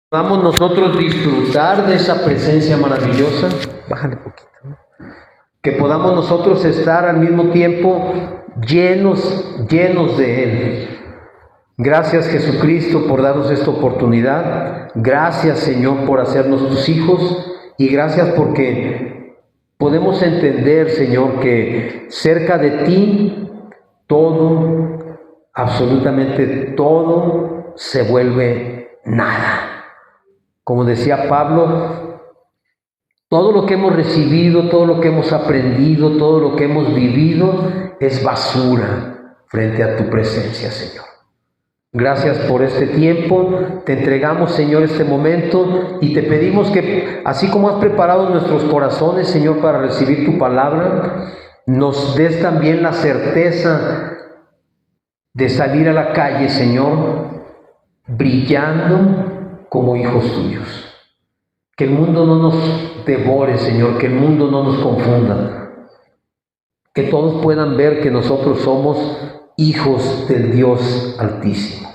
Podamos nosotros disfrutar de esa presencia maravillosa, bájale poquito, ¿no? Que podamos nosotros estar al mismo tiempo llenos de Él. Gracias, Jesucristo, por darnos esta oportunidad. Gracias, Señor, por hacernos tus hijos, y gracias porque podemos entender, Señor, que cerca de ti todo, absolutamente todo, se vuelve nada. Como decía Pablo, todo lo que hemos recibido, todo lo que hemos aprendido, todo lo que hemos vivido es basura frente a tu presencia, Señor. Gracias por este tiempo. Te entregamos, Señor, este momento, y te pedimos que, así como has preparado nuestros corazones, Señor, para recibir tu palabra, nos des también la certeza de salir a la calle, Señor, brillando como hijos tuyos. Que el mundo no nos devore, Señor, que el mundo no nos confunda. Que todos puedan ver que nosotros somos hijos del Dios Altísimo.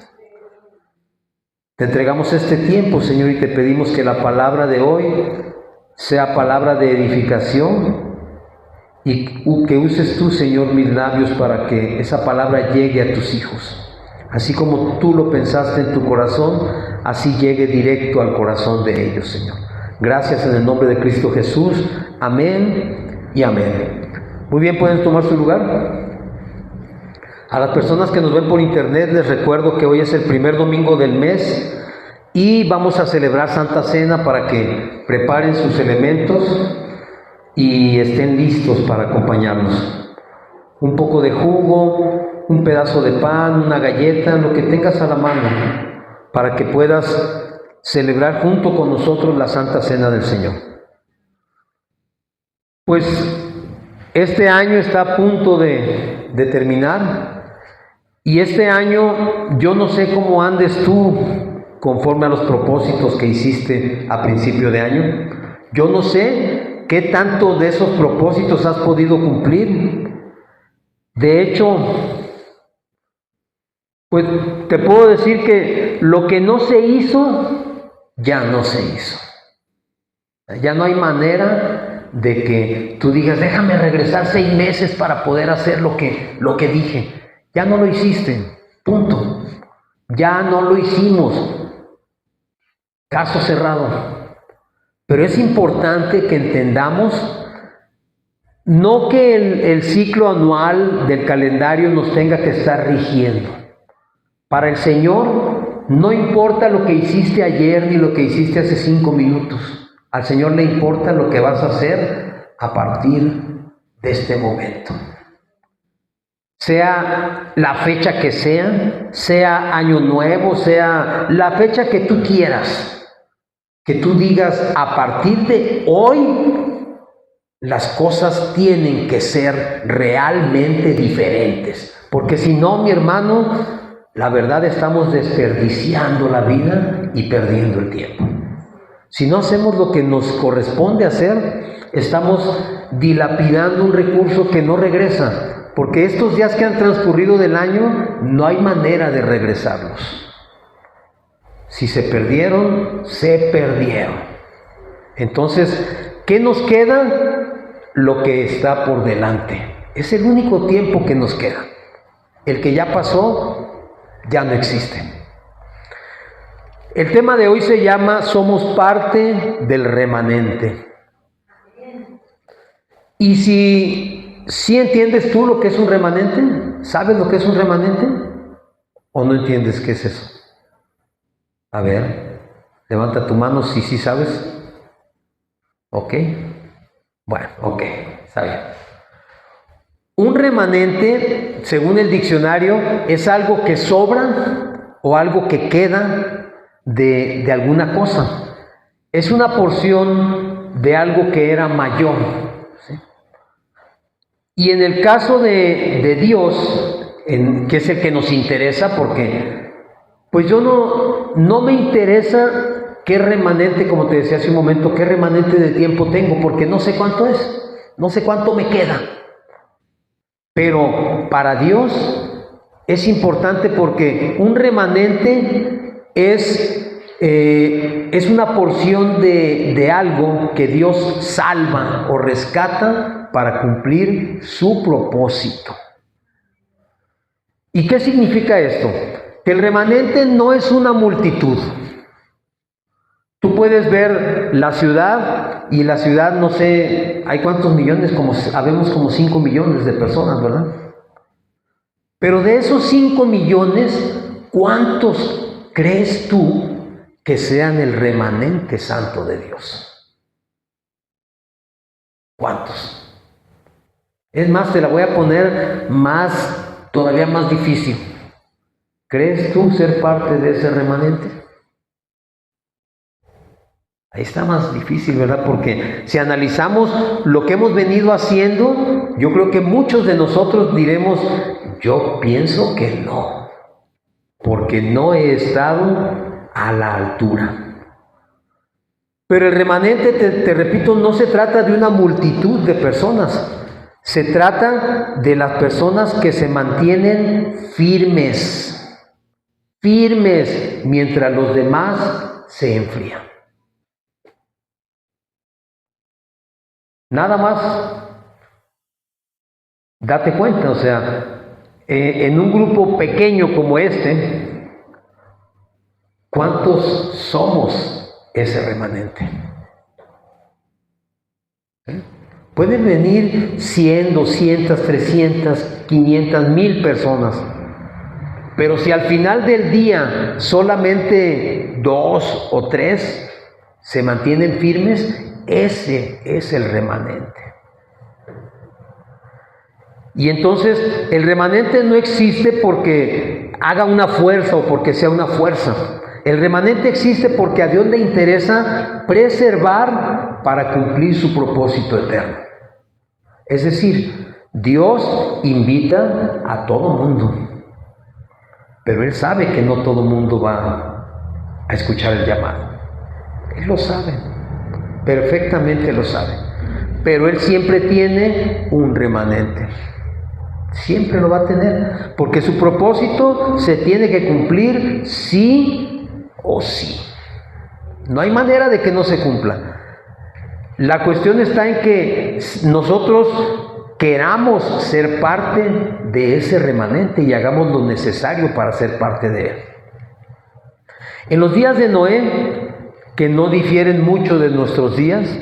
Te entregamos este tiempo, Señor, y te pedimos que la palabra de hoy sea palabra de edificación, y que uses tú, Señor, mis labios para que esa palabra llegue a tus hijos. Así como tú lo pensaste en tu corazón, así llegue directo al corazón de ellos, Señor. Gracias en el nombre de Cristo Jesús. Amén y amén. Muy bien, ¿pueden tomar su lugar? A las personas que nos ven por internet les recuerdo que hoy es el primer domingo del mes y vamos a celebrar Santa Cena, para que preparen sus elementos y estén listos para acompañarnos. Un poco de jugo, un pedazo de pan, una galleta, lo que tengas a la mano, para que puedas celebrar junto con nosotros la Santa Cena del Señor. Pues este año está a punto de terminar, y este año yo no sé cómo andes tú conforme a los propósitos que hiciste a principio de año. Yo no sé qué tanto de esos propósitos has podido cumplir. De hecho, pues te puedo decir que lo que no se hizo, ya no se hizo. Ya no hay manera de que tú digas, déjame regresar 6 meses para poder hacer lo que dije. Ya no lo hiciste, punto. Ya no lo hicimos. Caso cerrado. Pero es importante que entendamos, no que el ciclo anual del calendario nos tenga que estar rigiendo. Para el Señor no importa lo que hiciste ayer ni lo que hiciste hace 5 minutos. Al Señor le importa lo que vas a hacer a partir de este momento. Sea la fecha que sea año nuevo, sea la fecha que tú quieras. Que tú digas, a partir de hoy, las cosas tienen que ser realmente diferentes. Porque si no, mi hermano, la verdad estamos desperdiciando la vida y perdiendo el tiempo. Si no hacemos lo que nos corresponde hacer, estamos dilapidando un recurso que no regresa. Porque estos días que han transcurrido del año, no hay manera de regresarlos. Si se perdieron, se perdieron. Entonces, ¿qué nos queda? Lo que está por delante. Es el único tiempo que nos queda. El que ya pasó, ya no existe. El tema de hoy se llama Somos parte del remanente. Y si entiendes tú lo que es un remanente, ¿sabes lo que es un remanente? ¿O no entiendes qué es eso? A ver, levanta tu mano si sí sabes. ¿Ok? Bueno, ok, está bien. Un remanente, según el diccionario, es algo que sobra o algo que queda de alguna cosa. Es una porción de algo que era mayor, ¿sí? Y en el caso de Dios, que es el que nos interesa, porque pues yo no me interesa qué remanente, como te decía hace un momento, qué remanente de tiempo tengo, porque no sé cuánto es, no sé cuánto me queda. Pero para Dios es importante, porque un remanente es es una porción de algo que Dios salva o rescata para cumplir su propósito. ¿Y qué significa esto? Que el remanente no es una multitud. Tú puedes ver la ciudad y la ciudad, no sé, hay cuántos millones, habemos como 5 millones de personas, ¿verdad? Pero de esos 5 millones, ¿cuántos crees tú que sean el remanente santo de Dios? ¿Cuántos? Es más, te la voy a poner todavía más difícil. ¿Crees tú ser parte de ese remanente? Ahí está más difícil, ¿verdad? Porque si analizamos lo que hemos venido haciendo, yo creo que muchos de nosotros diremos, yo pienso que no, porque no he estado a la altura. Pero el remanente, te repito, no se trata de una multitud de personas. Se trata de las personas que se mantienen firmes mientras los demás se enfrían. Nada más, date cuenta, o sea, en un grupo pequeño como este, ¿cuántos somos ese remanente? Pueden venir 100, 200, 300, 500, 1000 personas, pero si al final del día solamente 2 o 3 se mantienen firmes, ese es el remanente. Y entonces el remanente no existe porque haga una fuerza o porque sea una fuerza. El remanente existe porque a Dios le interesa preservar para cumplir su propósito eterno. Es decir, Dios invita a todo mundo, pero Él sabe que no todo mundo va a escuchar el llamado. Él lo sabe, perfectamente lo sabe, pero Él siempre tiene un remanente. Siempre lo va a tener, porque su propósito se tiene que cumplir sí o sí. No hay manera de que no se cumpla. La cuestión está en que nosotros queramos ser parte de ese remanente y hagamos lo necesario para ser parte de él. En los días de Noé, que no difieren mucho de nuestros días,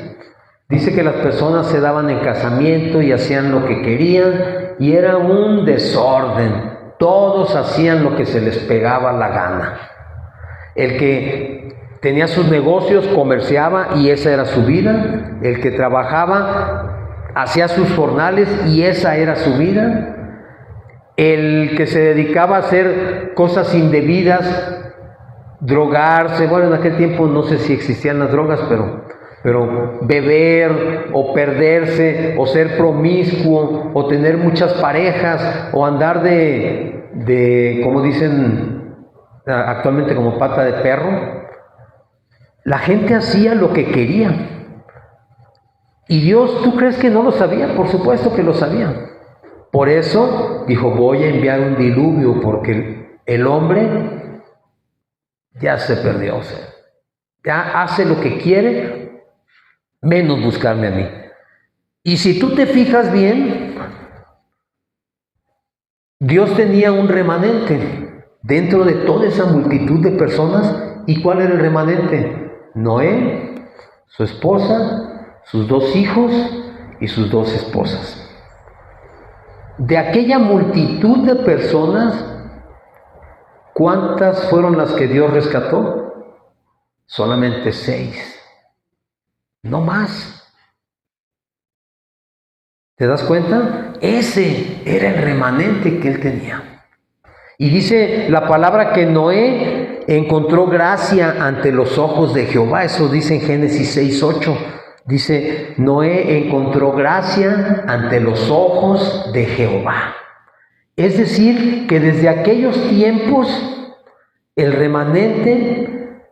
dice que las personas se daban en casamiento y hacían lo que querían y era un desorden. Todos hacían lo que se les pegaba la gana. El que tenía sus negocios comerciaba y esa era su vida. El que trabajaba hacía sus jornales y esa era su vida. El que se dedicaba a hacer cosas indebidas, drogarse, bueno, en aquel tiempo no sé si existían las drogas, pero beber o perderse o ser promiscuo o tener muchas parejas o andar de como dicen actualmente, como pata de perro. La gente hacía lo que quería. Y Dios, ¿tú crees que no lo sabía? Por supuesto que lo sabía. Por eso dijo, voy a enviar un diluvio porque el hombre ya se perdió, o sea, ya hace lo que quiere, menos buscarme a mí. Y si tú te fijas bien, Dios tenía un remanente dentro de toda esa multitud de personas. ¿Y cuál era el remanente? Noé, su esposa, sus 2 hijos y sus 2 esposas. De aquella multitud de personas, ¿cuántas fueron las que Dios rescató? Solamente 6. No más. ¿Te das cuenta? Ese era el remanente que él tenía. Y dice la palabra que Noé encontró gracia ante los ojos de Jehová. Eso dice en Génesis 6:8. Dice, Noé encontró gracia ante los ojos de Jehová. Es decir, que desde aquellos tiempos el remanente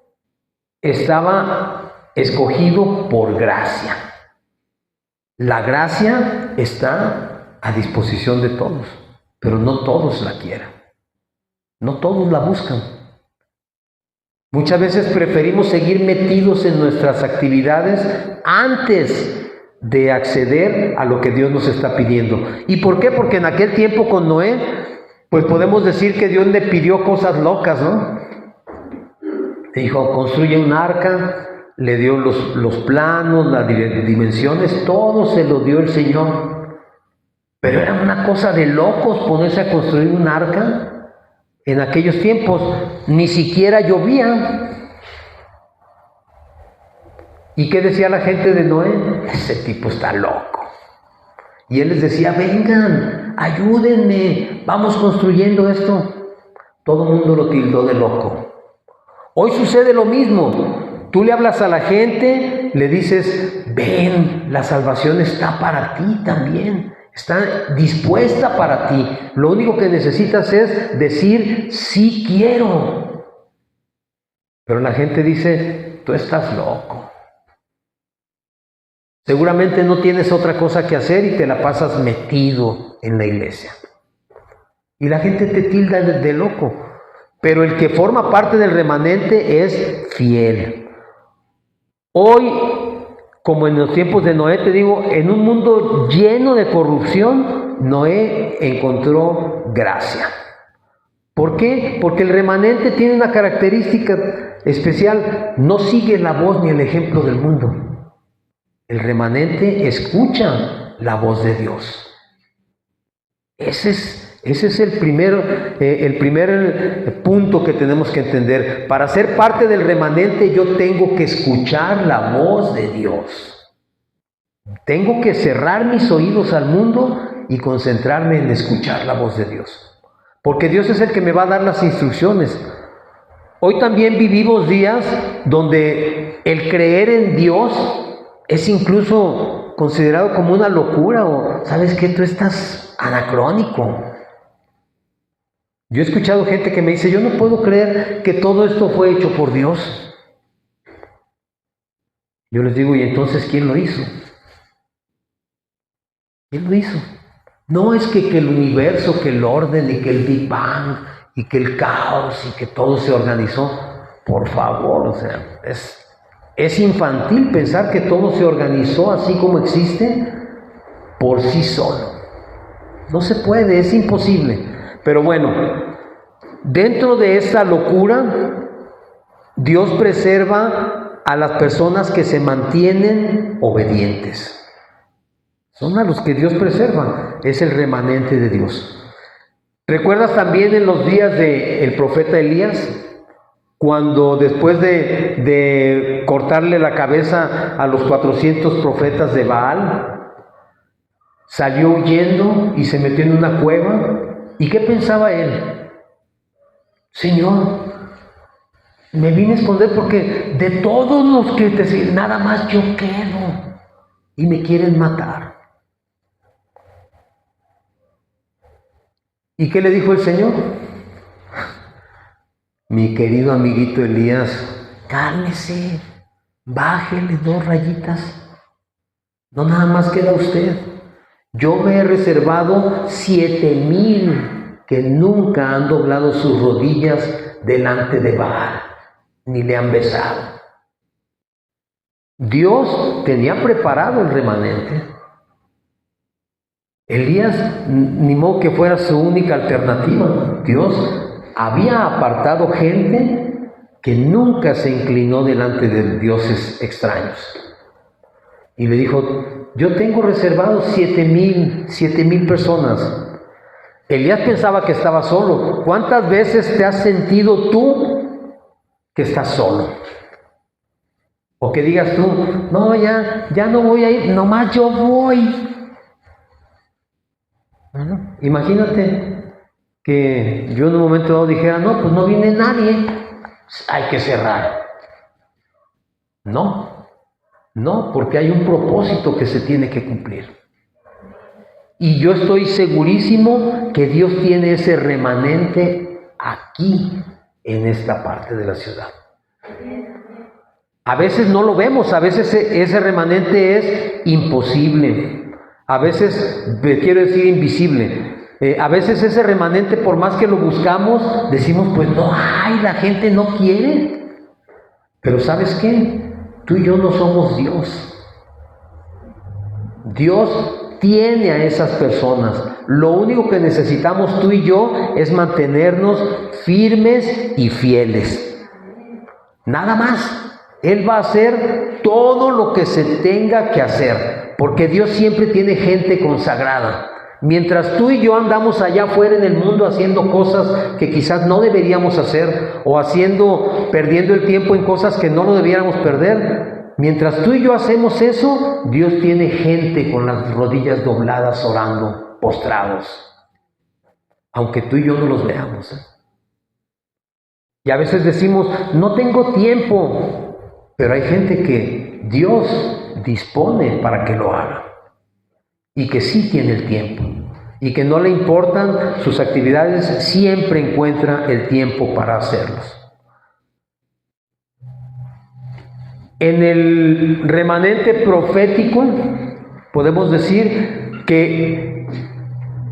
estaba escogido por gracia. La gracia está a disposición de todos, pero no todos la quieren. No todos la buscan. Muchas veces preferimos seguir metidos en nuestras actividades antes de acceder a lo que Dios nos está pidiendo. ¿Y por qué? Porque en aquel tiempo con Noé, pues podemos decir que Dios le pidió cosas locas, ¿no? Le dijo, construye un arca, le dio los planos, las dimensiones, todo se lo dio el Señor. Pero era una cosa de locos ponerse a construir un arca. En aquellos tiempos ni siquiera llovía. ¿Y qué decía la gente de Noé? Ese tipo está loco. Y él les decía, vengan, ayúdenme, vamos construyendo esto. Todo el mundo lo tildó de loco. Hoy sucede lo mismo. Tú le hablas a la gente, le dices, ven, la salvación está para ti también. Está dispuesta para ti. Lo único que necesitas es decir, sí quiero. Pero la gente dice, tú estás loco. Seguramente no tienes otra cosa que hacer y te la pasas metido en la iglesia. Y la gente te tilda de loco. Pero el que forma parte del remanente es fiel. Hoy, como en los tiempos de Noé, te digo, en un mundo lleno de corrupción, Noé encontró gracia. ¿Por qué? Porque el remanente tiene una característica especial. No sigue la voz ni el ejemplo del mundo. El remanente escucha la voz de Dios. Ese es el primer punto que tenemos que entender. Para ser parte del remanente yo tengo que escuchar la voz de Dios. Tengo que cerrar mis oídos al mundo y concentrarme en escuchar la voz de Dios. Porque Dios es el que me va a dar las instrucciones. Hoy también vivimos días donde el creer en Dios es incluso considerado como una locura o, ¿sabes qué? Tú estás anacrónico. Yo he escuchado gente que me dice, yo no puedo creer que todo esto fue hecho por Dios. Yo les digo, ¿y entonces quién lo hizo? ¿Quién lo hizo? No es que el universo, que el orden y que el Big Bang y que el caos y que todo se organizó. Por favor, o sea, es infantil pensar que todo se organizó así como existe por sí solo. No se puede, es imposible. Pero bueno, dentro de esta locura, Dios preserva a las personas que se mantienen obedientes. Son a los que Dios preserva, es el remanente de Dios. ¿Recuerdas también en los días del profeta Elías? Cuando después de cortarle la cabeza a los 400 profetas de Baal, salió huyendo y se metió en una cueva. ¿Y qué pensaba él? Señor, me vine a esconder porque de todos los que te siguen, nada más yo quedo y me quieren matar. ¿Y qué le dijo el Señor? Mi querido amiguito Elías, cálmese, bájele 2 rayitas. No nada más queda usted. Yo me he reservado 7,000 que nunca han doblado sus rodillas delante de Baal, ni le han besado. Dios tenía preparado el remanente. Elías, ni modo que fuera su única alternativa. Dios había apartado gente que nunca se inclinó delante de dioses extraños. Y le dijo, yo tengo reservados 7,000 personas. Elías pensaba que estaba solo. ¿Cuántas veces te has sentido tú que estás solo? O que digas tú, no, ya no voy a ir, nomás yo voy. Bueno, imagínate que yo en un momento dado dijera, no, pues no viene nadie, hay que cerrar. No, porque hay un propósito que se tiene que cumplir. Y yo estoy segurísimo que Dios tiene ese remanente aquí, en esta parte de la ciudad. A veces no lo vemos, a veces ese remanente es imposible, a veces, quiero decir, invisible. A veces ese remanente, por más que lo buscamos, decimos, pues no hay, la gente no quiere. Pero ¿sabes qué? Tú y yo no somos Dios. Dios tiene a esas personas. Lo único que necesitamos tú y yo es mantenernos firmes y fieles. Nada más. Él va a hacer todo lo que se tenga que hacer, porque Dios siempre tiene gente consagrada. Mientras tú y yo andamos allá afuera en el mundo haciendo cosas que quizás no deberíamos hacer, o perdiendo el tiempo en cosas que no lo debiéramos perder, mientras tú y yo hacemos eso, Dios tiene gente con las rodillas dobladas orando, postrados, aunque tú y yo no los veamos. Y a veces decimos, no tengo tiempo. Pero hay gente que Dios dispone para que lo haga y que sí tiene el tiempo y que no le importan sus actividades, siempre encuentra el tiempo para hacerlos. En el remanente profético podemos decir que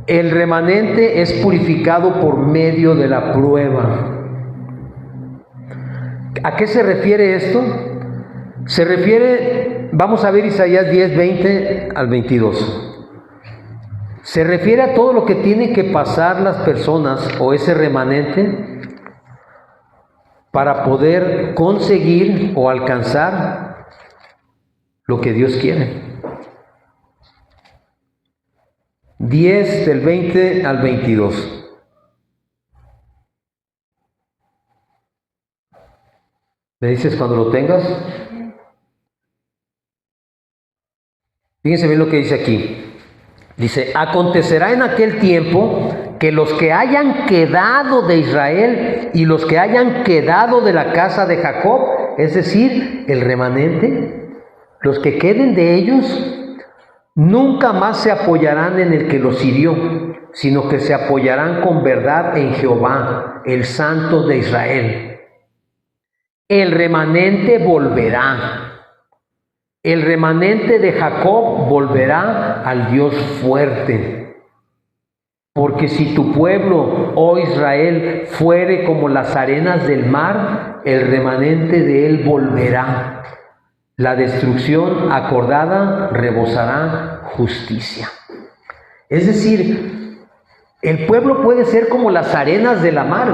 el remanente es purificado por medio de la prueba. ¿A qué se refiere esto? Se refiere, vamos a ver Isaías 10, 20 al 22. Se refiere a todo lo que tienen que pasar las personas o ese remanente para poder conseguir o alcanzar lo que Dios quiere. 10 del 20 al 22. ¿Me dices cuando lo tengas? Fíjense bien lo que dice aquí. Dice, acontecerá en aquel tiempo que los que hayan quedado de Israel y los que hayan quedado de la casa de Jacob, es decir, el remanente, los que queden de ellos, nunca más se apoyarán en el que los hirió, sino que se apoyarán con verdad en Jehová, el Santo de Israel. El remanente volverá. El remanente de Jacob volverá al Dios fuerte. Porque si tu pueblo, oh Israel, fuere como las arenas del mar, el remanente de él volverá. La destrucción acordada rebosará justicia. Es decir, el pueblo puede ser como las arenas de la mar.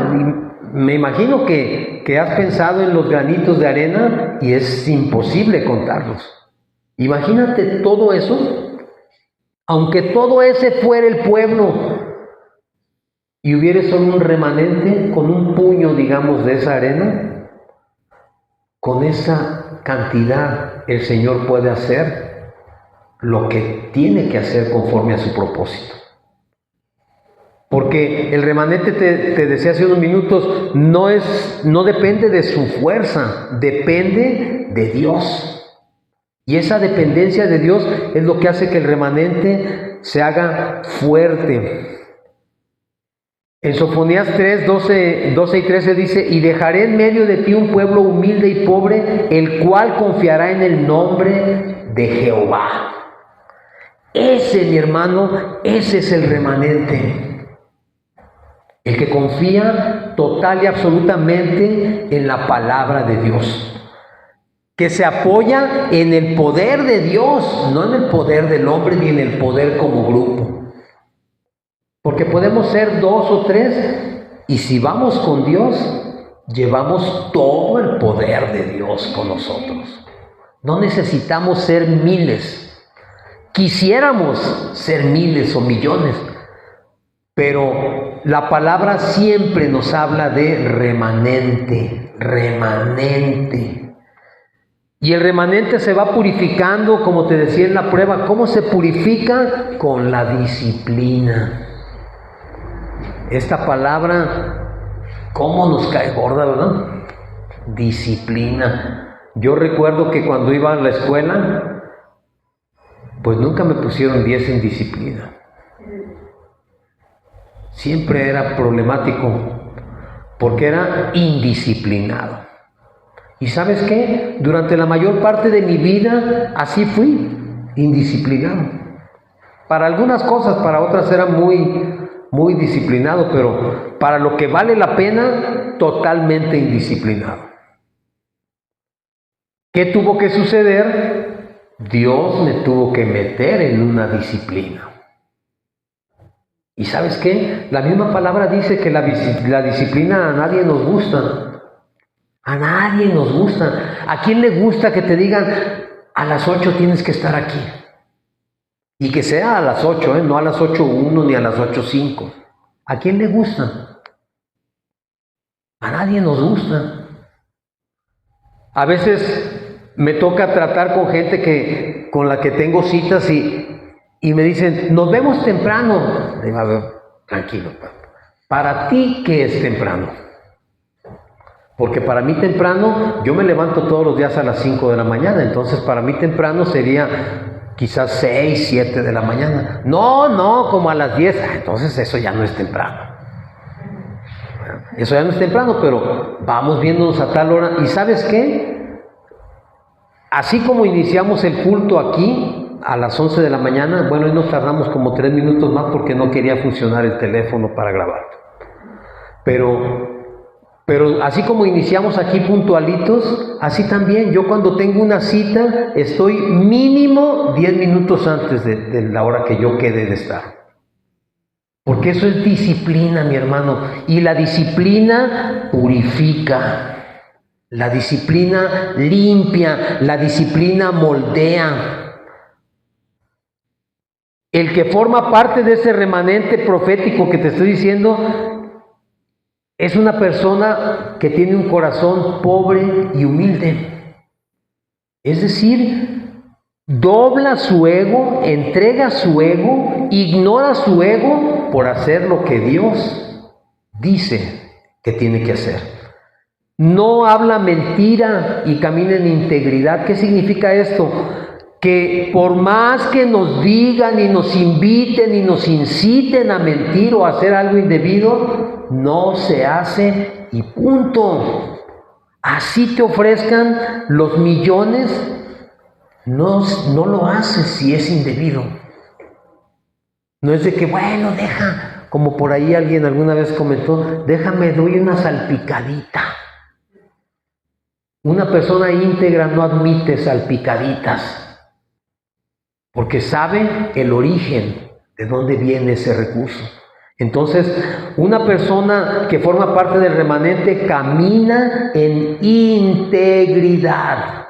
Me imagino que has pensado en los granitos de arena y es imposible contarlos. Imagínate todo eso, aunque todo ese fuera el pueblo y hubiera solo un remanente con un puño, digamos, de esa arena, con esa cantidad el Señor puede hacer lo que tiene que hacer conforme a su propósito. Porque el remanente, te decía hace unos minutos, no depende de su fuerza, depende de Dios. Y esa dependencia de Dios es lo que hace que el remanente se haga fuerte. En Sofonías 3, 12 y 13 dice, y dejaré en medio de ti un pueblo humilde y pobre, el cual confiará en el nombre de Jehová. Ese, mi hermano, ese es el remanente. El que confía total y absolutamente en la palabra de Dios. Que se apoya en el poder de Dios, no en el poder del hombre ni en el poder como grupo. Porque podemos ser 2 o 3 y si vamos con Dios, llevamos todo el poder de Dios con nosotros. No necesitamos ser miles. Quisiéramos ser miles o millones, pero la palabra siempre nos habla de remanente, remanente. Y el remanente se va purificando, como te decía en la prueba. ¿Cómo se purifica? Con la disciplina. Esta palabra, ¿cómo nos cae gorda, verdad? Disciplina. Yo recuerdo que cuando iba a la escuela, pues nunca me pusieron 10 en disciplina. Siempre era problemático, porque era indisciplinado. ¿Y sabes qué? Durante la mayor parte de mi vida así fui, indisciplinado. Para algunas cosas, para otras era muy disciplinado, pero para lo que vale la pena, totalmente indisciplinado. ¿Qué tuvo que suceder? Dios me tuvo que meter en una disciplina. ¿Y sabes qué? La misma palabra dice que la disciplina a nadie nos gusta. A nadie nos gusta. ¿A quién le gusta que te digan, a las 8 tienes que estar aquí? Y que sea a las 8, no a las 8:01 ni a las 8:05. ¿A quién le gusta? A nadie nos gusta. A veces me toca tratar con gente con la que tengo citas y me dicen, nos vemos temprano. Digo, a ver, tranquilo. ¿Para ti qué es temprano? Porque para mí temprano, yo me levanto todos los días a las 5 de la mañana. Entonces para mí temprano sería quizás 6, 7 de la mañana. No, como a las 10. Entonces eso ya no es temprano. Eso ya no es temprano, pero vamos viéndonos a tal hora. ¿Y sabes qué? Así como iniciamos el culto aquí a las 11 de la mañana, bueno, hoy nos tardamos como 3 minutos más porque no quería funcionar el teléfono para grabar. Pero así como iniciamos aquí puntualitos, así también yo cuando tengo una cita estoy mínimo 10 minutos antes de la hora que yo quede de estar. Porque eso es disciplina, mi hermano. Y la disciplina purifica. La disciplina limpia. La disciplina moldea. El que forma parte de ese remanente profético que te estoy diciendo es una persona que tiene un corazón pobre y humilde. Es decir, dobla su ego, entrega su ego, ignora su ego por hacer lo que Dios dice que tiene que hacer. No habla mentira y camina en integridad. ¿Qué significa esto? Que por más que nos digan y nos inviten y nos inciten a mentir o a hacer algo indebido, no se hace y punto. Así te ofrezcan los millones, no lo haces si es indebido. No es de que, bueno, deja, como por ahí alguien alguna vez comentó, déjame, doy una salpicadita. Una persona íntegra no admite salpicaditas, porque sabe el origen de dónde viene ese recurso. Entonces, una persona que forma parte del remanente camina en integridad.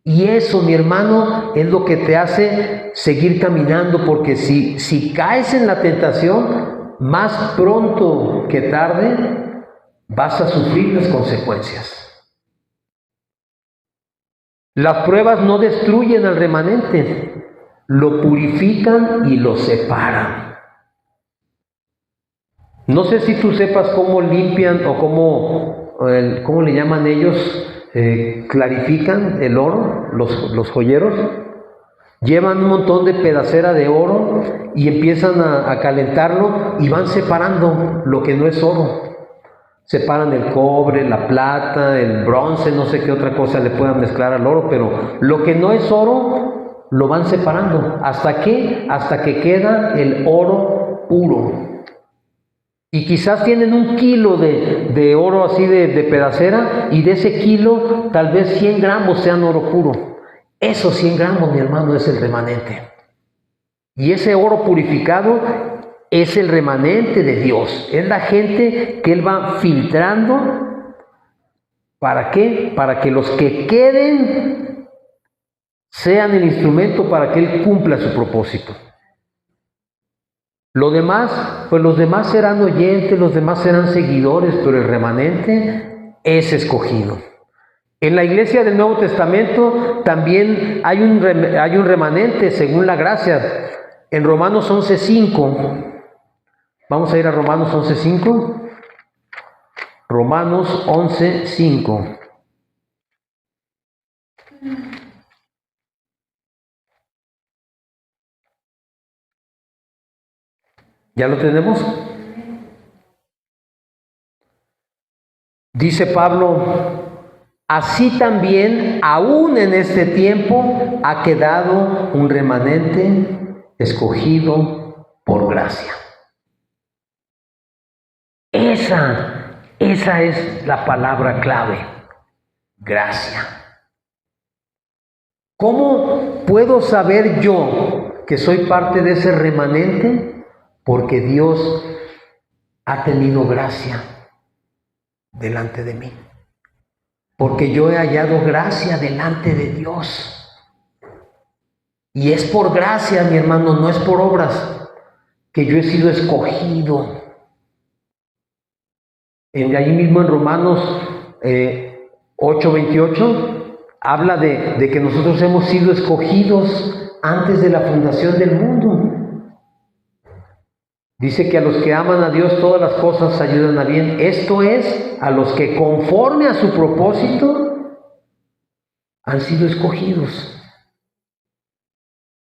Y eso, mi hermano, es lo que te hace seguir caminando, porque si caes en la tentación, más pronto que tarde vas a sufrir las consecuencias. Las pruebas no destruyen al remanente, lo purifican y lo separan. No sé si tú sepas cómo limpian o cómo le llaman ellos, clarifican el oro, los joyeros. Llevan un montón de pedacera de oro y empiezan a calentarlo y van separando lo que no es oro. Separan el cobre, la plata, el bronce, no sé qué otra cosa le puedan mezclar al oro, pero lo que no es oro lo van separando. ¿Hasta qué? Hasta que queda el oro puro. Y quizás tienen 1 kilo de oro así de pedacera, y de ese kilo tal vez 100 gramos sean oro puro. Esos 100 gramos, mi hermano, es el remanente. Y ese oro purificado es el remanente de Dios. Es la gente que Él va filtrando. ¿Para qué? Para que los que queden sean el instrumento para que Él cumpla su propósito. Lo demás, pues los demás serán oyentes, los demás serán seguidores, pero el remanente es escogido. En la iglesia del Nuevo Testamento también hay un remanente según la gracia. En Romanos 11:5, vamos a ir a Romanos 11:5. Romanos 11:5. ¿Ya lo tenemos? Dice Pablo, así también, aún en este tiempo, ha quedado un remanente escogido por gracia. Esa es la palabra clave, gracia. ¿Cómo puedo saber yo que soy parte de ese remanente? Porque Dios ha tenido gracia delante de mí. Porque yo he hallado gracia delante de Dios. Y es por gracia, mi hermano, no es por obras, que yo he sido escogido. Allí mismo en Romanos 8:28 habla de que nosotros hemos sido escogidos antes de la fundación del mundo. Dice que a los que aman a Dios todas las cosas ayudan a bien. Esto es, a los que conforme a su propósito han sido escogidos.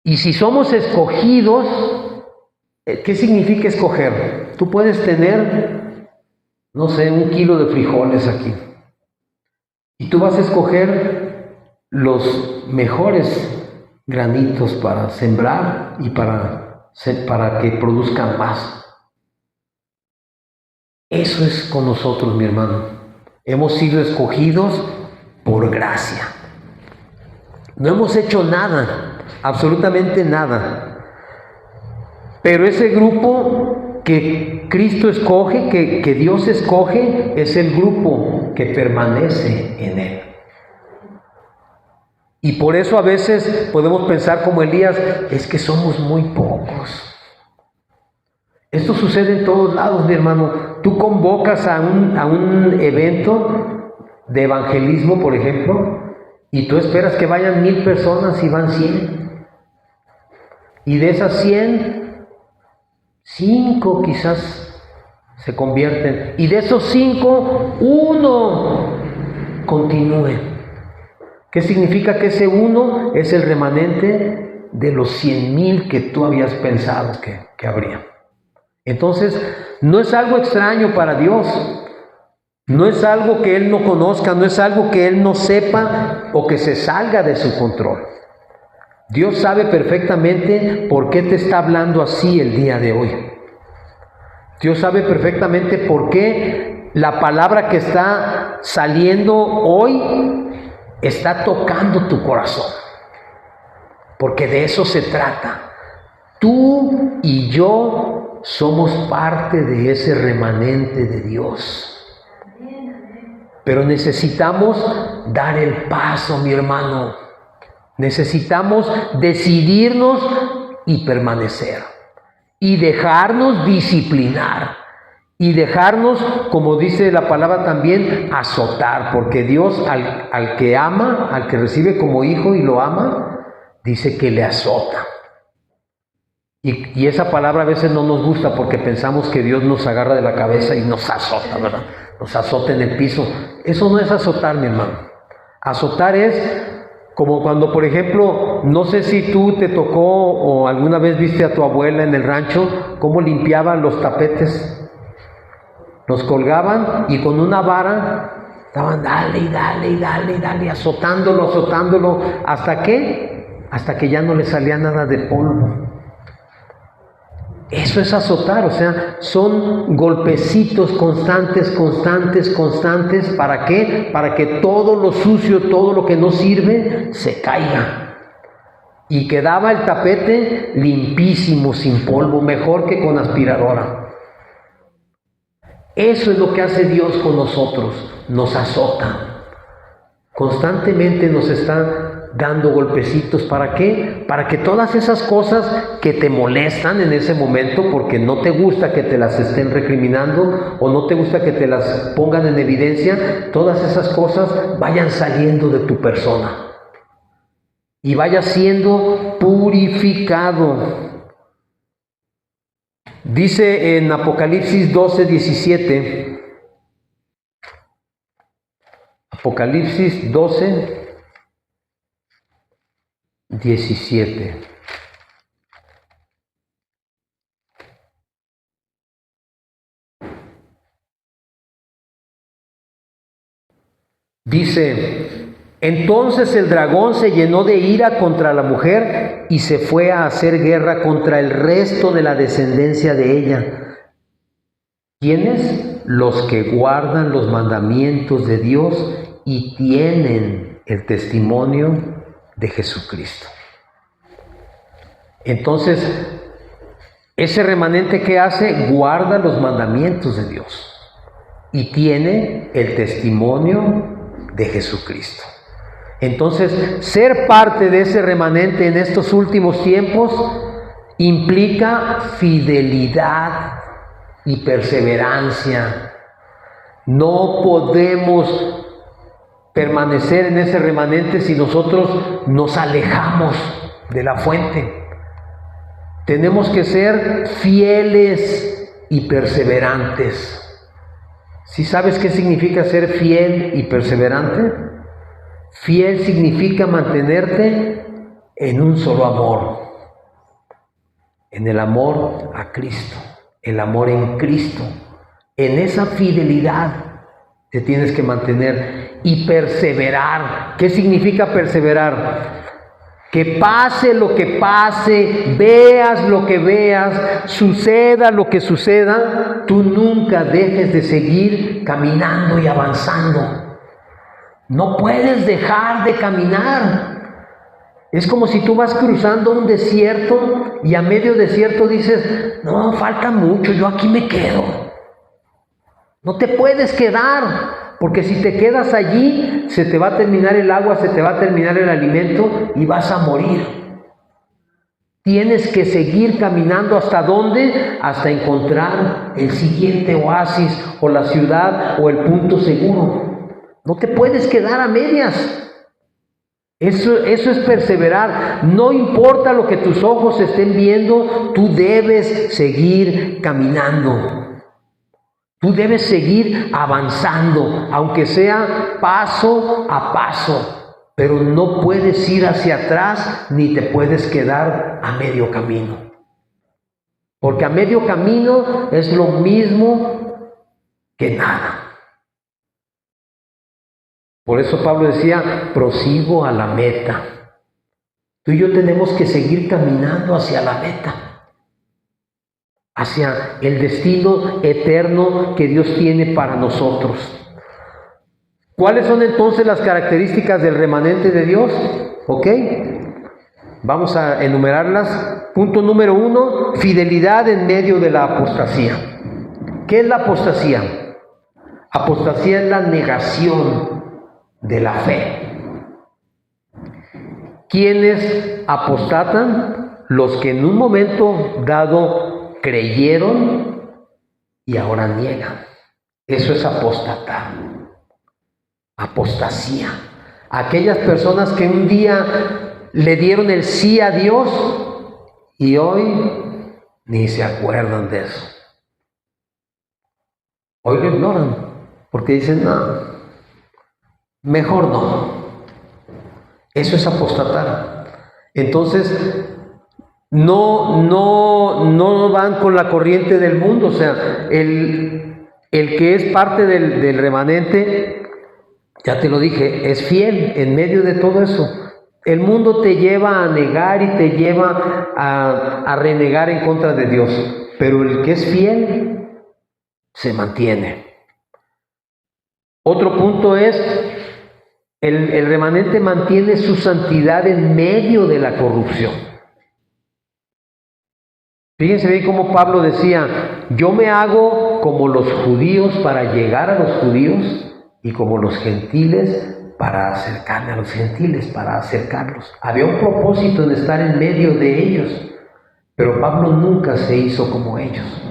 Y si somos escogidos, ¿qué significa escoger? Tú puedes tener, no sé, 1 kilo de frijoles aquí. Y tú vas a escoger los mejores granitos para sembrar y para que produzcan más. Eso es con nosotros, mi hermano. Hemos sido escogidos por gracia. No hemos hecho nada, absolutamente nada. Pero ese grupo que Cristo escoge, que Dios escoge, es el grupo que permanece en Él. Y por eso a veces podemos pensar como Elías, es que somos muy pocos. Esto sucede en todos lados, mi hermano. Tú convocas a un evento de evangelismo, por ejemplo, y tú esperas que vayan 1000 personas y van 100. Y de esas 100, 5 quizás se convierten. Y de esos 5, 1 continúe. ¿Qué significa? Que ese 1 es el remanente de los 100,000 que tú habías pensado que habría. Entonces, no es algo extraño para Dios. No es algo que Él no conozca, no es algo que Él no sepa o que se salga de su control. Dios sabe perfectamente por qué te está hablando así el día de hoy. Dios sabe perfectamente por qué la palabra que está saliendo hoy está tocando tu corazón. Porque de eso se trata. Tú y yo somos parte de ese remanente de Dios. Pero necesitamos dar el paso, mi hermano. Necesitamos decidirnos y permanecer. Y dejarnos disciplinar. Y dejarnos, como dice la palabra también, azotar. Porque Dios al que ama, al que recibe como hijo y lo ama, dice que le azota. Y esa palabra a veces no nos gusta porque pensamos que Dios nos agarra de la cabeza y nos azota, ¿verdad? Nos azota en el piso. Eso no es azotar, mi hermano. Azotar es como cuando, por ejemplo, no sé si tú te tocó o alguna vez viste a tu abuela en el rancho cómo limpiaban los tapetes. Los colgaban y con una vara estaban dale, azotándolo. ¿Hasta qué? Hasta que ya no le salía nada de polvo. Eso es azotar, o sea, son golpecitos constantes. ¿Para qué? Para que todo lo sucio, todo lo que no sirve, se caiga. Y quedaba el tapete limpísimo, sin polvo, mejor que con aspiradora. Eso es lo que hace Dios con nosotros, nos azota. Constantemente nos está dando golpecitos. ¿Para qué? Para que todas esas cosas que te molestan en ese momento, porque no te gusta que te las estén recriminando o no te gusta que te las pongan en evidencia, todas esas cosas vayan saliendo de tu persona y vaya siendo purificado. Dice en Apocalipsis 12:17, Apocalipsis 12:17. Dice: entonces el dragón se llenó de ira contra la mujer y se fue a hacer guerra contra el resto de la descendencia de ella. ¿Quiénes? Los que guardan los mandamientos de Dios y tienen el testimonio de Jesucristo. Entonces, ese remanente que hace, guarda los mandamientos de Dios y tiene el testimonio de Jesucristo. Entonces, ser parte de ese remanente en estos últimos tiempos implica fidelidad y perseverancia. No podemos permanecer en ese remanente si nosotros nos alejamos de la fuente. Tenemos que ser fieles y perseverantes. ¿Sí sabes qué significa ser fiel y perseverante? Fiel significa mantenerte en un solo amor, en el amor a Cristo, el amor en Cristo. En esa fidelidad te tienes que mantener y perseverar. ¿Qué significa perseverar? Que pase lo que pase, veas lo que veas, suceda lo que suceda, tú nunca dejes de seguir caminando y avanzando. No puedes dejar de caminar. Es como si tú vas cruzando un desierto y a medio desierto dices, no, falta mucho, yo aquí me quedo. No te puedes quedar, porque si te quedas allí, se te va a terminar el agua, se te va a terminar el alimento y vas a morir. Tienes que seguir caminando. ¿Hasta dónde? Hasta encontrar el siguiente oasis o la ciudad o el punto seguro. No te puedes quedar a medias. Eso es perseverar. No importa lo que tus ojos estén viendo, tú debes seguir caminando. Tú debes seguir avanzando, aunque sea paso a paso, pero no puedes ir hacia atrás ni te puedes quedar a medio camino. Porque a medio camino es lo mismo que nada. Por eso Pablo decía, prosigo a la meta. Tú y yo tenemos que seguir caminando hacia la meta, hacia el destino eterno que Dios tiene para nosotros. ¿Cuáles son entonces las características del remanente de Dios? ¿Ok? Vamos a enumerarlas. Punto número 1, fidelidad en medio de la apostasía. ¿Qué es la apostasía? Apostasía es la negación de la fe. ¿Quiénes apostatan? Los que en un momento dado creyeron y ahora niegan. Eso es apostatar. Apostasía. Aquellas personas que un día le dieron el sí a Dios y hoy ni se acuerdan de eso. Hoy lo ignoran porque dicen, no, mejor no. Eso es apostatar. Entonces, no van con la corriente del mundo. O sea, el que es parte del remanente, ya te lo dije, es fiel en medio de todo eso. El mundo te lleva a negar y te lleva a renegar en contra de Dios, pero el que es fiel se mantiene. Otro punto es, el remanente mantiene su santidad en medio de la corrupción. Fíjense bien cómo Pablo decía, yo me hago como los judíos para llegar a los judíos y como los gentiles para acercarme a los gentiles, para acercarlos. Había un propósito en estar en medio de ellos, pero Pablo nunca se hizo como ellos.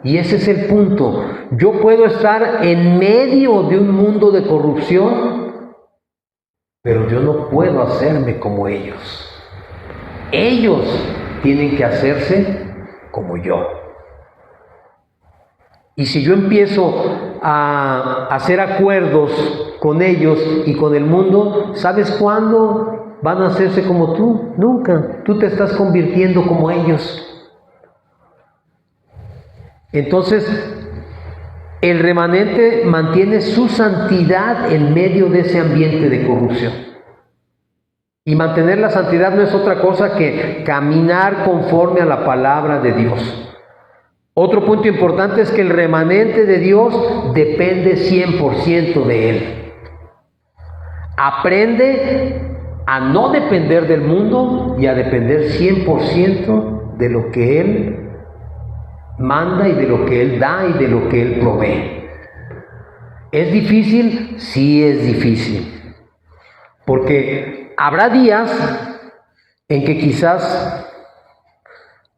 Y ese es el punto. Yo puedo estar en medio de un mundo de corrupción, pero yo no puedo hacerme como ellos. Ellos tienen que hacerse como yo. Y si yo empiezo a hacer acuerdos con ellos y con el mundo, ¿sabes cuándo van a hacerse como tú? Nunca. Tú te estás convirtiendo como ellos. Entonces, el remanente mantiene su santidad en medio de ese ambiente de corrupción. Y mantener la santidad no es otra cosa que caminar conforme a la palabra de Dios. Otro punto importante es que el remanente de Dios depende 100% de Él. Aprende a no depender del mundo y a depender 100% de lo que Él manda y de lo que Él da y de lo que Él provee. ¿Es difícil? Sí es difícil. Porque habrá días en que quizás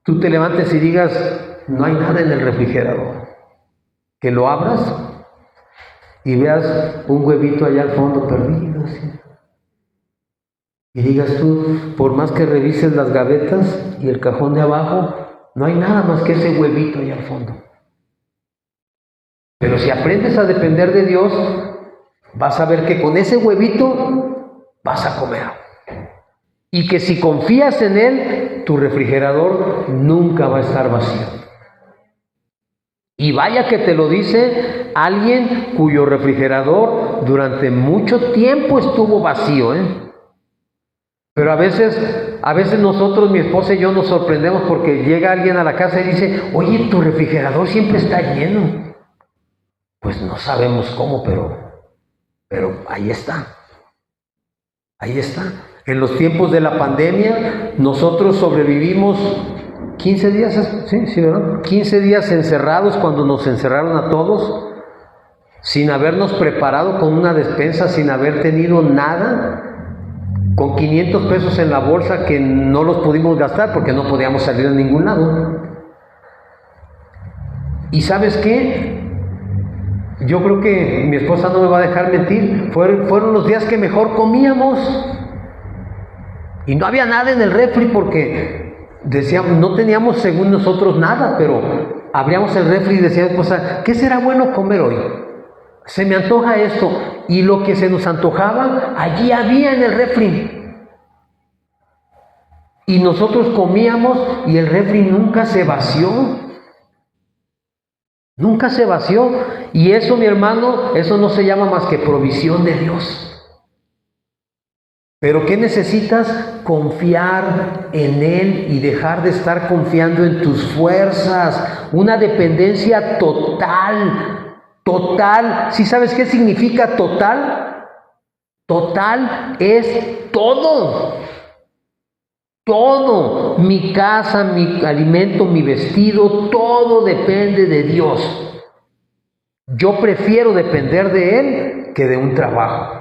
tú te levantes y digas, no hay nada en el refrigerador. Que lo abras y veas un huevito allá al fondo perdido, así. Y digas tú, por más que revises las gavetas y el cajón de abajo, no hay nada más que ese huevito allá al fondo. Pero si aprendes a depender de Dios, vas a ver que con ese huevito vas a comer. Y que si confías en Él, tu refrigerador nunca va a estar vacío. Y vaya que te lo dice alguien cuyo refrigerador durante mucho tiempo estuvo vacío, Pero a veces nosotros, mi esposa y yo, nos sorprendemos porque llega alguien a la casa y dice, oye, tu refrigerador siempre está lleno. Pues no sabemos cómo, pero ahí está. Ahí está. En los tiempos de la pandemia, nosotros sobrevivimos 15 días, sí, ¿verdad? 15 días encerrados cuando nos encerraron a todos, sin habernos preparado con una despensa, sin haber tenido nada, con 500 pesos en la bolsa que no los pudimos gastar porque no podíamos salir a ningún lado. ¿Y sabes qué? Yo creo que mi esposa no me va a dejar mentir, fueron los días que mejor comíamos. Y no había nada en el refri porque decíamos, no teníamos según nosotros nada, pero abríamos el refri y decíamos, esposa, ¿qué será bueno comer hoy? Se me antoja esto. Y lo que se nos antojaba, allí había en el refri. Y nosotros comíamos y el refri nunca se vació. Nunca se vació. Y eso, mi hermano, eso no se llama más que provisión de Dios. Pero ¿qué necesitas? Confiar en Él y dejar de estar confiando en tus fuerzas. Una dependencia total. Total. ¿Sí sabes qué significa total? Total es todo. Todo. Mi casa, mi alimento, mi vestido, todo depende de Dios. Yo prefiero depender de Él que de un trabajo.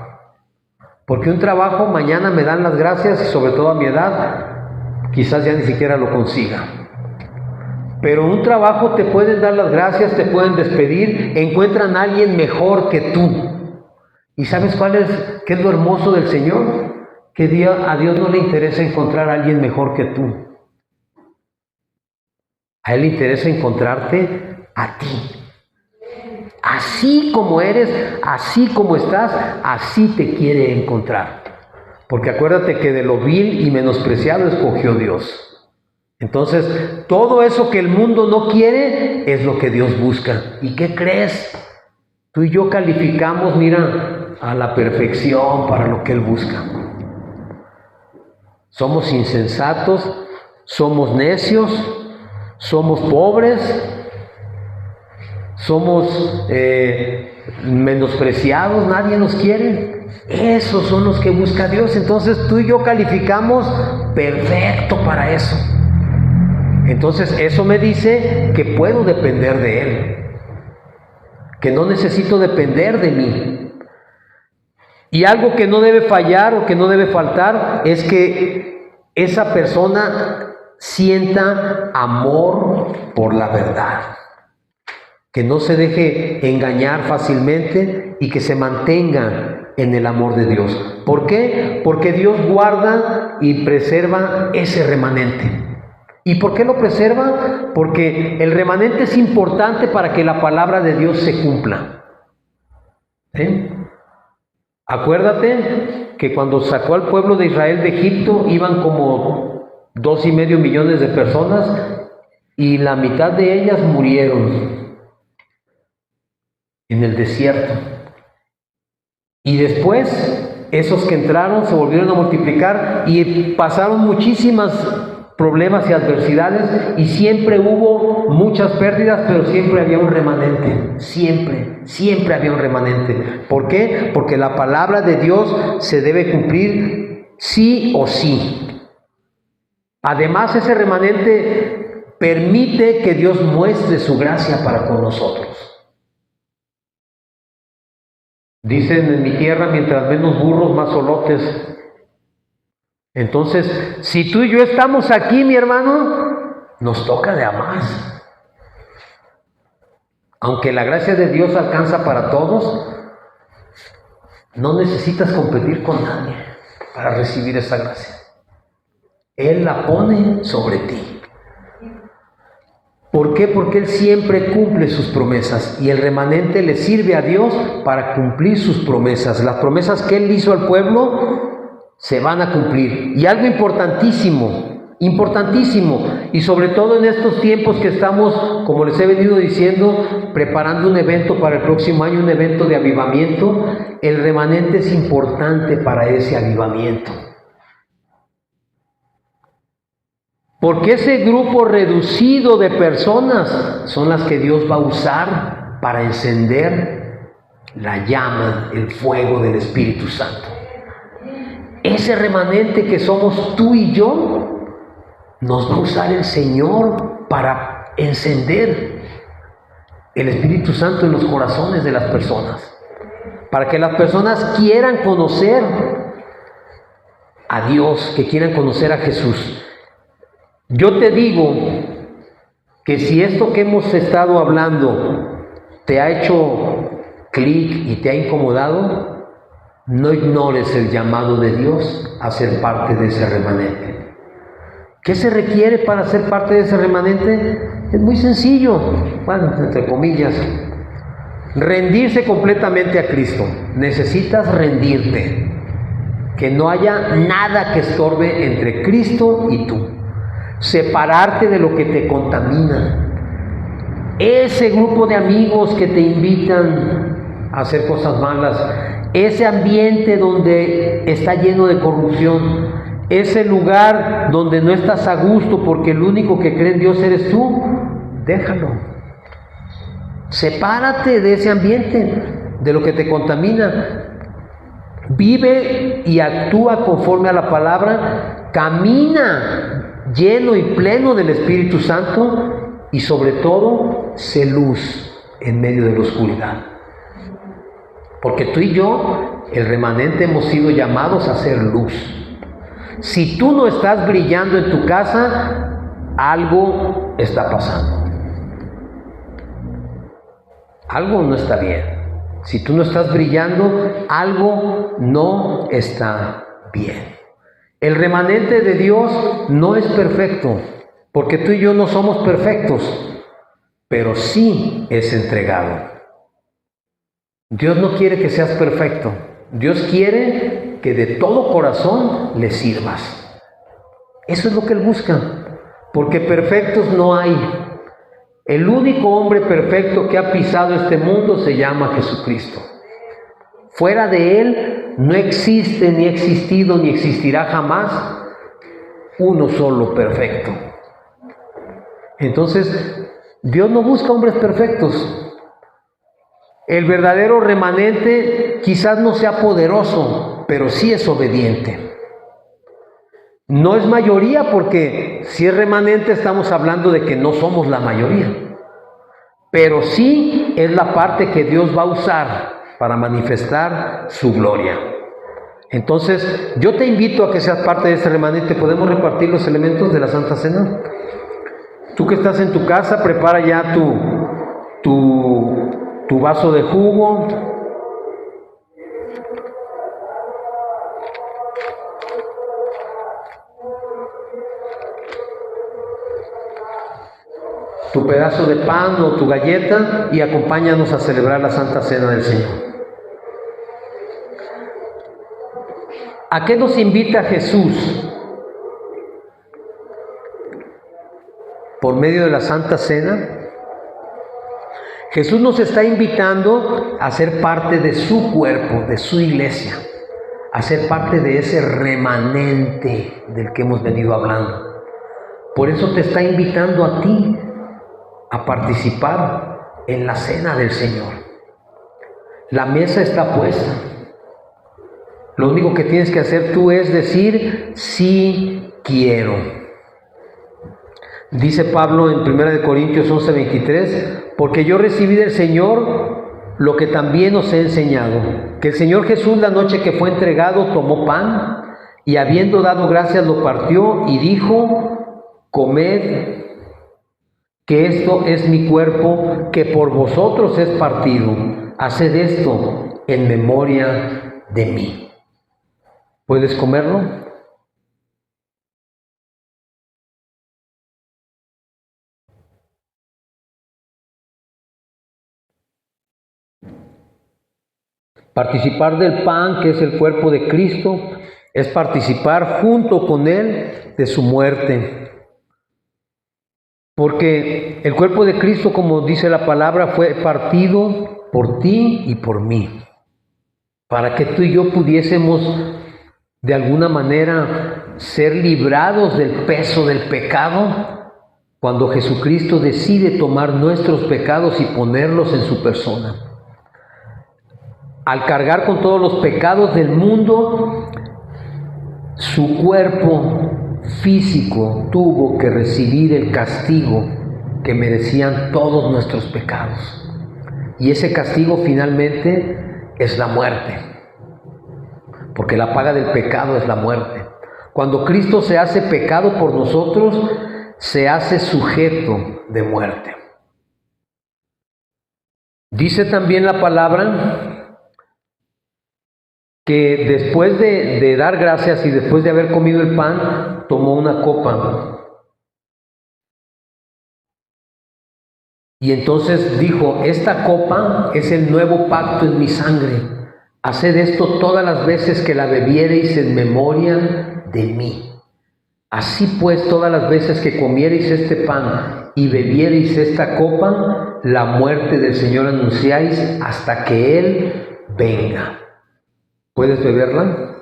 Porque un trabajo mañana me dan las gracias y sobre todo a mi edad, quizás ya ni siquiera lo consiga. Pero un trabajo te pueden dar las gracias, te pueden despedir, encuentran a alguien mejor que tú. ¿Y sabes qué es lo hermoso del Señor? Que a Dios no le interesa encontrar a alguien mejor que tú. A Él le interesa encontrarte a ti. Así como eres, así como estás, así te quiere encontrar. Porque acuérdate que de lo vil y menospreciado escogió Dios. Entonces, todo eso que el mundo no quiere es lo que Dios busca. ¿Y qué crees? Tú y yo calificamos, mira, a la perfección para lo que Él busca. Somos insensatos, somos necios, somos pobres, somos menospreciados, nadie nos quiere. Esos son los que busca Dios. Entonces tú y yo calificamos perfecto para eso. Entonces eso me dice que puedo depender de Él, que no necesito depender de mí. Y algo que no debe fallar o que no debe faltar es que esa persona sienta amor por la verdad. Que no se deje engañar fácilmente y que se mantenga en el amor de Dios. ¿Por qué? Porque Dios guarda y preserva ese remanente. ¿Y por qué lo preserva? Porque el remanente es importante para que la palabra de Dios se cumpla. Acuérdate que cuando sacó al pueblo de Israel de Egipto iban como 2,5 millones de personas y la mitad de ellas murieron en el desierto. Y después, esos que entraron se volvieron a multiplicar y pasaron muchísimas problemas y adversidades y siempre hubo muchas pérdidas, pero siempre había un remanente. Siempre había un remanente. ¿Por qué? Porque la palabra de Dios se debe cumplir sí o sí. Además, ese remanente permite que Dios muestre su gracia para con nosotros. Dicen en mi tierra, mientras menos burros, más solotes. Entonces, si tú y yo estamos aquí, mi hermano, nos toca de a más. Aunque la gracia de Dios alcanza para todos, no necesitas competir con nadie para recibir esa gracia. Él la pone sobre ti. ¿Por qué? Porque Él siempre cumple sus promesas y el remanente le sirve a Dios para cumplir sus promesas. Las promesas que Él hizo al pueblo se van a cumplir. Y algo importantísimo, y sobre todo en estos tiempos que estamos, como les he venido diciendo, preparando un evento para el próximo año, un evento de avivamiento, el remanente es importante para ese avivamiento. Porque ese grupo reducido de personas son las que Dios va a usar para encender la llama, el fuego del Espíritu Santo. Ese remanente que somos tú y yo, nos va a usar el Señor para encender el Espíritu Santo en los corazones de las personas. Para que las personas quieran conocer a Dios, que quieran conocer a Jesús. Yo te digo que si esto que hemos estado hablando te ha hecho clic y te ha incomodado, no ignores el llamado de Dios a ser parte de ese remanente. ¿Qué se requiere para ser parte de ese remanente? Es muy sencillo, bueno, entre comillas, rendirse completamente a Cristo. Necesitas rendirte, que no haya nada que estorbe entre Cristo y tú. Separarte de lo que te contamina. Ese grupo de amigos que te invitan a hacer cosas malas, ese ambiente donde está lleno de corrupción, ese lugar donde no estás a gusto porque el único que cree en Dios eres tú, déjalo. Sepárate de ese ambiente, de lo que te contamina. Vive y actúa conforme a la palabra, camina lleno y pleno del Espíritu Santo y sobre todo, sé luz en medio de la oscuridad. Porque tú y yo, el remanente, hemos sido llamados a ser luz. Si tú no estás brillando en tu casa, algo está pasando. Algo no está bien. Si tú no estás brillando, algo no está bien. El remanente de Dios no es perfecto, porque tú y yo no somos perfectos, pero sí es entregado. Dios no quiere que seas perfecto. Dios quiere que de todo corazón le sirvas. Eso es lo que Él busca, porque perfectos no hay. El único hombre perfecto que ha pisado este mundo se llama Jesucristo. Fuera de Él no existe, ni ha existido, ni existirá jamás uno solo perfecto. Entonces, Dios no busca hombres perfectos. El verdadero remanente quizás no sea poderoso, pero sí es obediente. No es mayoría, porque si es remanente estamos hablando de que no somos la mayoría. Pero sí es la parte que Dios va a usar para manifestar su gloria. Entonces, yo te invito a que seas parte de este remanente. Podemos repartir los elementos de la Santa Cena. Tú que estás en tu casa, prepara ya tu vaso de jugo. Tu pedazo de pan o tu galleta y acompáñanos a celebrar la Santa Cena del Señor. ¿A qué nos invita Jesús? Por medio de la Santa Cena, Jesús nos está invitando a ser parte de su cuerpo, de su iglesia, a ser parte de ese remanente del que hemos venido hablando. Por eso te está invitando a ti a participar en la cena del Señor. La mesa está puesta. Lo único que tienes que hacer tú es decir, sí quiero. Dice Pablo en 1 Corintios 11:23, porque yo recibí del Señor lo que también os he enseñado, que el Señor Jesús la noche que fue entregado tomó pan y habiendo dado gracias lo partió y dijo, comed, que esto es mi cuerpo que por vosotros es partido, haced esto en memoria de mí. ¿Puedes comerlo? Participar del pan, que es el cuerpo de Cristo, es participar junto con Él de su muerte. Porque el cuerpo de Cristo, como dice la palabra, fue partido por ti y por mí, para que tú y yo pudiésemos de alguna manera ser librados del peso del pecado, cuando Jesucristo decide tomar nuestros pecados y ponerlos en su persona. Al cargar con todos los pecados del mundo, su cuerpo físico tuvo que recibir el castigo que merecían todos nuestros pecados. Y ese castigo finalmente es la muerte, porque la paga del pecado es la muerte. Cuando Cristo se hace pecado por nosotros, se hace sujeto de muerte. Dice también la palabra que después de dar gracias y después de haber comido el pan, tomó una copa. Y entonces dijo, esta copa es el nuevo pacto en mi sangre. Haced esto todas las veces que la bebiereis en memoria de mí. Así pues, todas las veces que comiereis este pan y bebiereis esta copa, la muerte del Señor anunciáis hasta que Él venga. ¿Puedes beberla?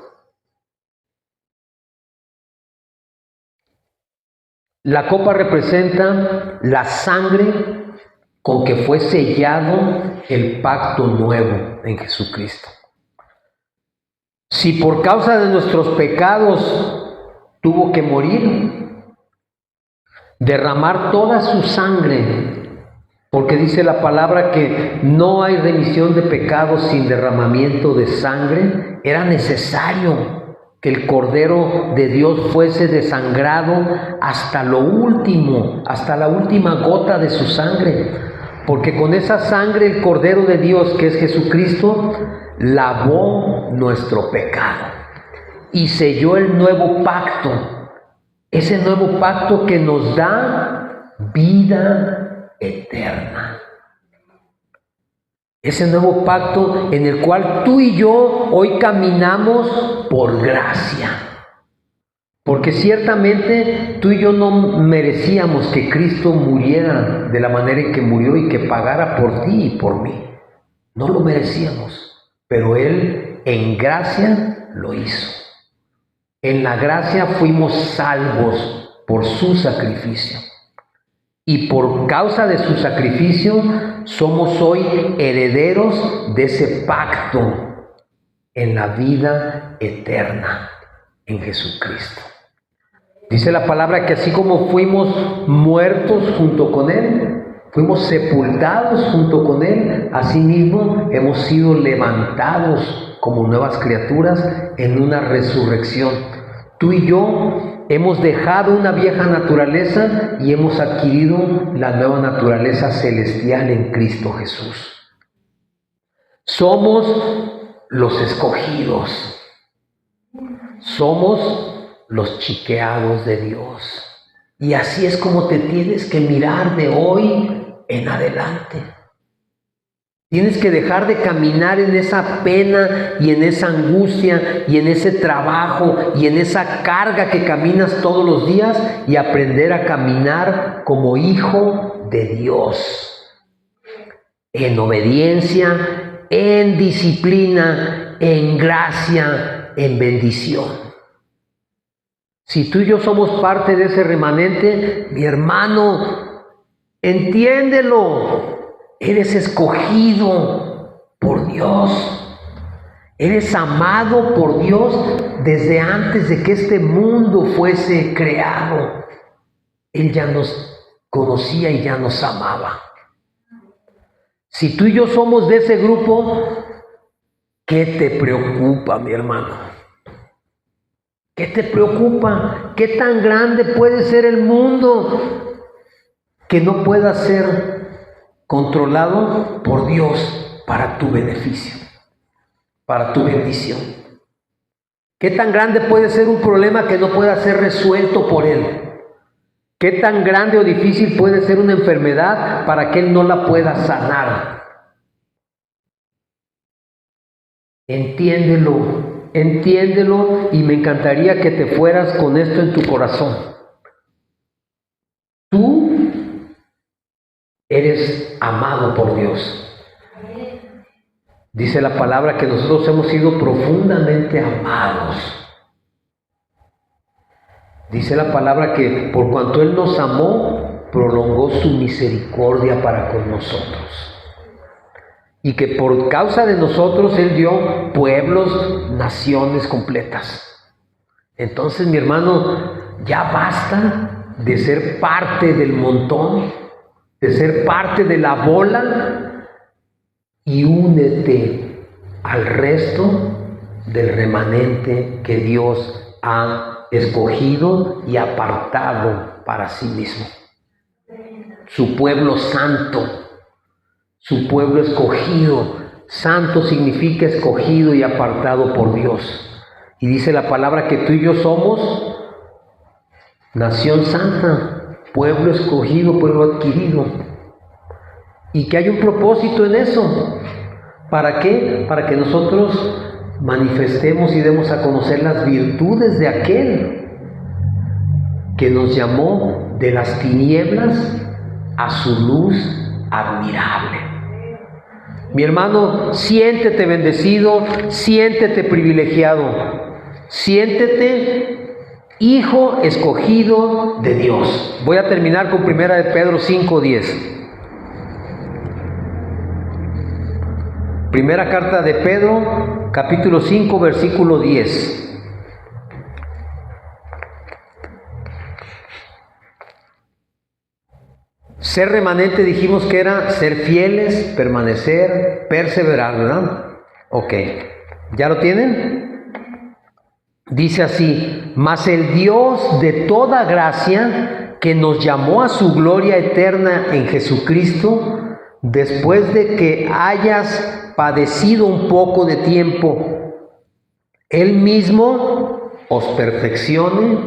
La copa representa la sangre con que fue sellado el pacto nuevo en Jesucristo. Si por causa de nuestros pecados tuvo que morir, derramar toda su sangre, porque dice la palabra que no hay remisión de pecados sin derramamiento de sangre, era necesario que el Cordero de Dios fuese desangrado hasta lo último, hasta la última gota de su sangre, porque con esa sangre el Cordero de Dios, que es Jesucristo, lavó nuestro pecado y selló el nuevo pacto, ese nuevo pacto que nos da vida eterna. Ese nuevo pacto en el cual tú y yo hoy caminamos por gracia. Porque ciertamente tú y yo no merecíamos que Cristo muriera de la manera en que murió y que pagara por ti y por mí. No lo merecíamos, pero Él en gracia lo hizo. En la gracia fuimos salvos por su sacrificio. Y por causa de su sacrificio somos hoy herederos de ese pacto en la vida eterna en Jesucristo. Dice la palabra que así como fuimos muertos junto con Él, fuimos sepultados junto con Él, asimismo hemos sido levantados como nuevas criaturas en una resurrección. Tú y yo hemos dejado una vieja naturaleza y hemos adquirido la nueva naturaleza celestial en Cristo Jesús. Somos los escogidos. Somos los chiqueados de Dios. Y así es como te tienes que mirar de hoy en adelante. Tienes que dejar de caminar en esa pena y en esa angustia y en ese trabajo y en esa carga que caminas todos los días y aprender a caminar como hijo de Dios. En obediencia, en disciplina, en gracia, en bendición. Si tú y yo somos parte de ese remanente, mi hermano, entiéndelo. Eres escogido por Dios. Eres amado por Dios desde antes de que este mundo fuese creado. Él ya nos conocía y ya nos amaba. Si tú y yo somos de ese grupo, ¿qué te preocupa, mi hermano? ¿Qué te preocupa? ¿Qué tan grande puede ser el mundo que no pueda ser controlado por Dios para tu beneficio, para tu bendición? ¿Qué tan grande puede ser un problema que no pueda ser resuelto por Él? ¿Qué tan grande o difícil puede ser una enfermedad para que Él no la pueda sanar? Entiéndelo, entiéndelo, y me encantaría que te fueras con esto en tu corazón. Tú eres amado por Dios. Dice la palabra que nosotros hemos sido profundamente amados. Dice la palabra que por cuanto Él nos amó, prolongó su misericordia para con nosotros. Y que por causa de nosotros Él dio pueblos, naciones completas. Entonces, mi hermano, ya basta de ser parte del montón, de ser parte de la bola, y únete al resto del remanente que Dios ha escogido y apartado para sí mismo. Su pueblo santo, su pueblo escogido. Santo significa escogido y apartado por Dios. Y dice la palabra que tú y yo somos nación santa, pueblo escogido, pueblo adquirido. Y que hay un propósito en eso. ¿Para qué? Para que nosotros manifestemos y demos a conocer las virtudes de aquel que nos llamó de las tinieblas a su luz admirable. Mi hermano, siéntete bendecido, siéntete privilegiado, siéntete hijo escogido de Dios. Voy a terminar con 1 de Pedro 5:10. Primera carta de Pedro, capítulo 5, versículo 10. Ser remanente dijimos que era ser fieles, permanecer, perseverar, ¿verdad? Ok, ¿ya lo tienen? Dice así: mas el Dios de toda gracia, que nos llamó a su gloria eterna en Jesucristo, después de que hayas padecido un poco de tiempo, Él mismo os perfeccione,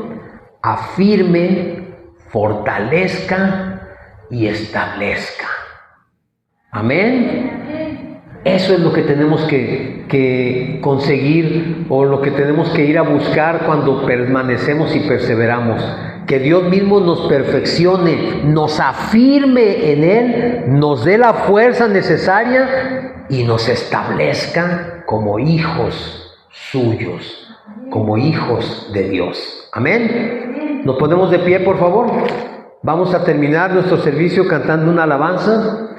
afirme, fortalezca y establezca. Amén. Eso es lo que tenemos que conseguir, o lo que tenemos que ir a buscar cuando permanecemos y perseveramos. Que Dios mismo nos perfeccione, nos afirme en Él, nos dé la fuerza necesaria y nos establezca como hijos suyos, como hijos de Dios. Amén. Nos ponemos de pie, por favor. Vamos a terminar nuestro servicio cantando una alabanza.